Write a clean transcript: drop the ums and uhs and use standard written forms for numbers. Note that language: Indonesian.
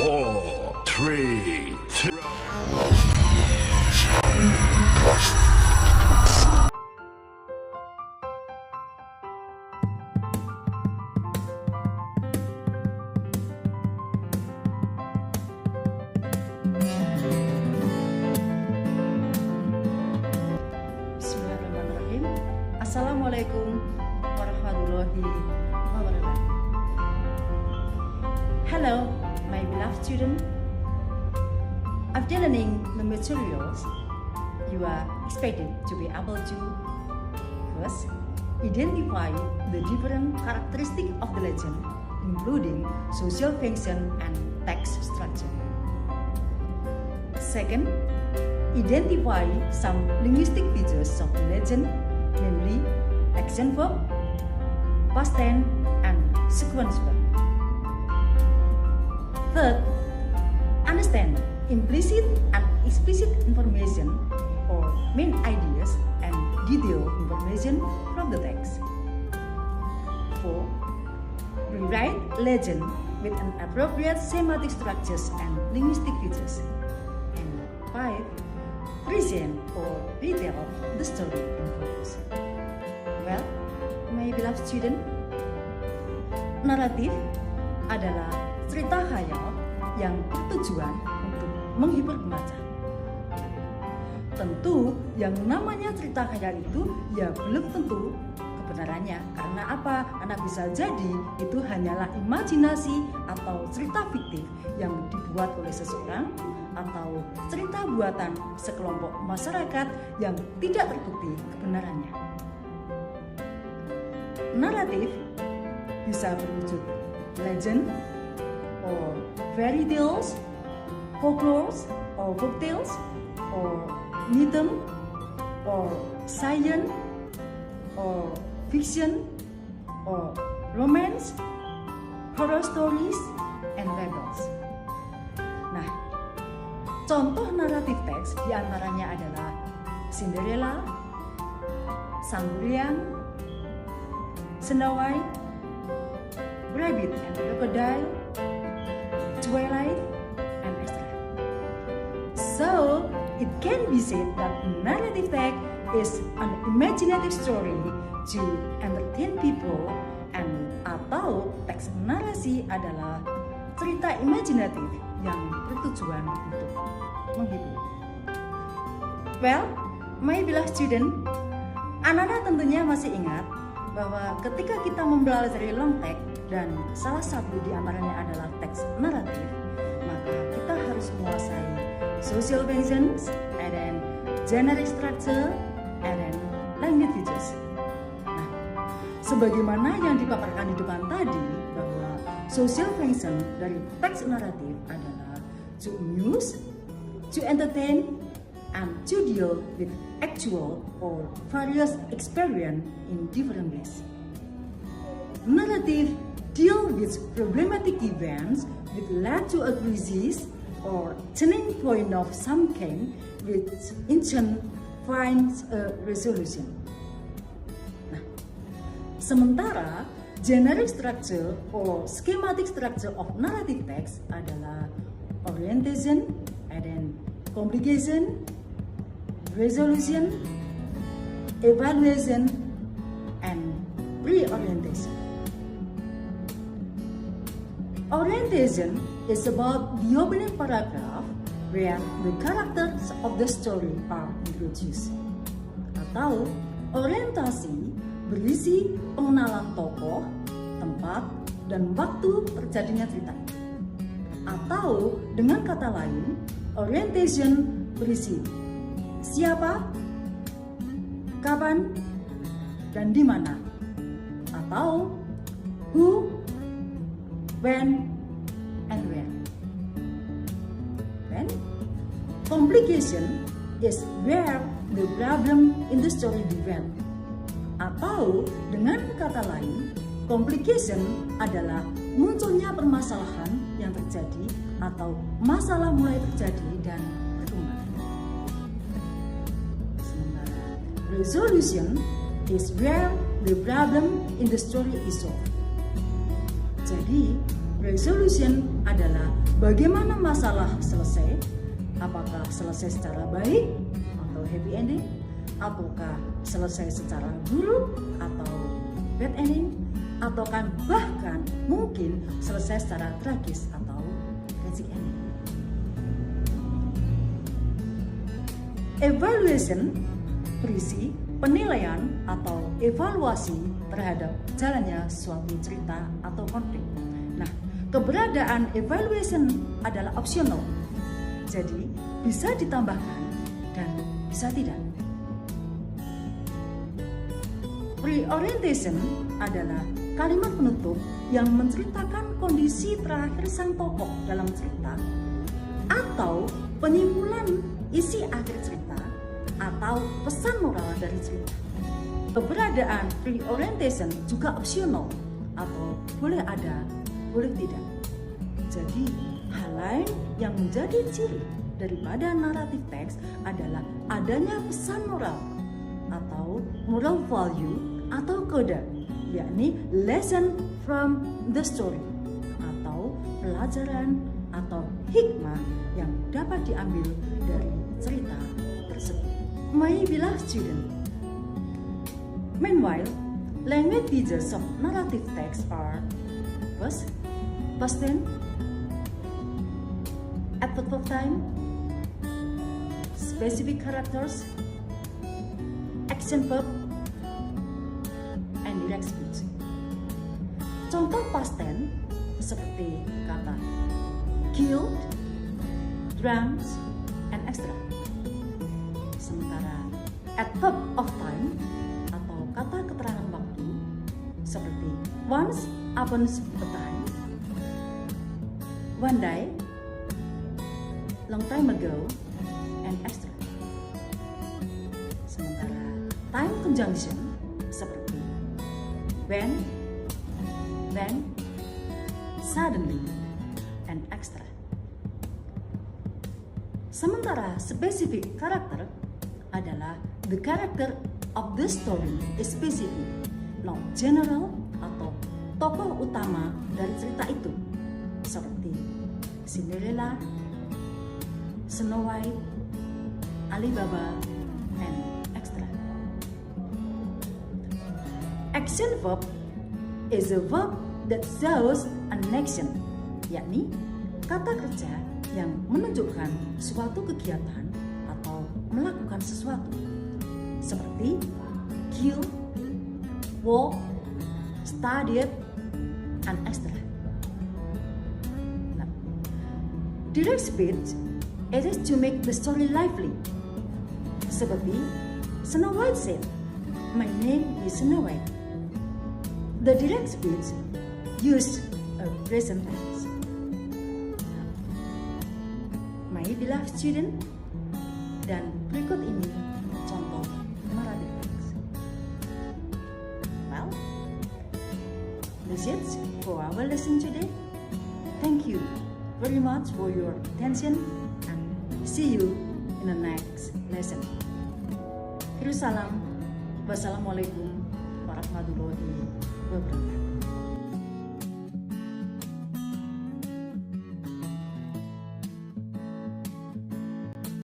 4, 3, 2. Bismillahirrahmanirrahim. Assalamualaikum warahmatullahi wabarakatuh. Hello, my beloved student. After learning the materials, you are expected to be able to first identify the different characteristics of the legend, including social function and text structure. Second, identify some linguistic features of the legend, namely action verb, past tense, and sequence verb. Third, understand implicit and explicit information or main ideas and detailed information from the text. 4. Rewrite legend with an appropriate semantic structures and linguistic features. And 5. Present or retell the story in focus. Well, my beloved student, naratif adalah cerita khayal yang bertujuan untuk menghibur pembaca. Tentu yang namanya cerita khayal itu ya belum tentu kebenarannya. Karena apa? Karena bisa jadi itu hanyalah imajinasi atau cerita fiktif yang dibuat oleh seseorang atau cerita buatan sekelompok masyarakat yang tidak terbukti kebenarannya. Naratif bisa berwujud legend or fairy tales, folklores or folktales, or mythm, or science, or fiction, or romance, horror stories, and fables. Nah, contoh naratif teks diantaranya adalah Cinderella, Sang Beryang, Snow White, Rabbit and Crocodile, Twilight, and etc. So, it can be said that narrative text is an imaginative story to entertain people, and atau teks narasi adalah cerita imajinatif yang bertujuan untuk menghibur. Well, my beloved student, anak-anak tentunya masih ingat bahwa ketika kita mempelajari long text dan salah satu di antaranya adalah teks naratif, maka kita harus menguasai social functions, and then generic structure, and then language features. Nah, sebagaimana yang dipaparkan di depan tadi, bahwa social function dari teks naratif adalah to amuse, to entertain, and to deal with actual or various experience in different ways. Narrative deal with problematic events which led to a crisis or turning point of some kind, which in turn finds a resolution. Nah, sementara generic structure or schematic structure of narrative text adalah orientation, and then complication, resolution, evaluation, and reorientation. Orientation is about the opening paragraph where the characters of the story are introduced. Atau orientasi berisi pengenalan tokoh, tempat, dan waktu terjadinya cerita. Atau dengan kata lain, orientation berisi siapa, kapan, dan di mana, atau who, when, and where. Then, complication is where the problem in the story develop. Atau dengan kata lain, complication adalah munculnya permasalahan yang terjadi atau masalah mulai terjadi dan berkembang. Resolution is where the problem in the story is solved. Jadi, resolution adalah bagaimana masalah selesai? Apakah selesai secara baik atau happy ending? Ataukah selesai secara buruk atau bad ending? Ataukah bahkan mungkin selesai secara tragis atau tragic ending? Evaluation berisi penilaian atau evaluasi terhadap jalannya suatu cerita atau konflik. Nah, keberadaan evaluation adalah opsional, jadi bisa ditambahkan dan bisa tidak. Reorientation adalah kalimat penutup yang menceritakan kondisi terakhir sang tokoh dalam cerita atau penyimpulan isi akhir cerita atau pesan moral dari cerita. Keberadaan reorientation juga opsional atau boleh ada, boleh tidak. Jadi, hal lain yang menjadi ciri daripada naratif teks adalah adanya pesan moral atau moral value atau kode, yakni lesson from the story atau pelajaran atau hikmah yang dapat diambil dari cerita tersebut. My beloved student, meanwhile, language features of narrative text are first, past tense, adverb of time, specific characters, action verb, and direct speech. Contoh past tense seperti kata killed, drunk, and extra. Sementara adverb of time atau kata keterangan waktu seperti once upon a time, one day, long time ago, and extra. Sementara time conjunction seperti when, then, suddenly, and extra. Sementara specific character adalah the character of the story is specific, not general atau tokoh utama dari cerita itu, seperti Cinderella, Snow White, Alibaba, and extra. Action verb is a verb that shows an action, yakni kata kerja yang menunjukkan suatu kegiatan atau melakukan sesuatu, seperti kill, walk, studied, and extra. Nah, direct speech is to make the story lively, seperti Snow White said, "My name is Snow White." The direct speech used a present tense. My beloved student, dan berikut ini contoh narrative text. Well, that's it for our lesson today. Thank you very much for your attention and see you in the next lesson. Salam. Wassalamualaikum warahmatullahi wabarakatuh.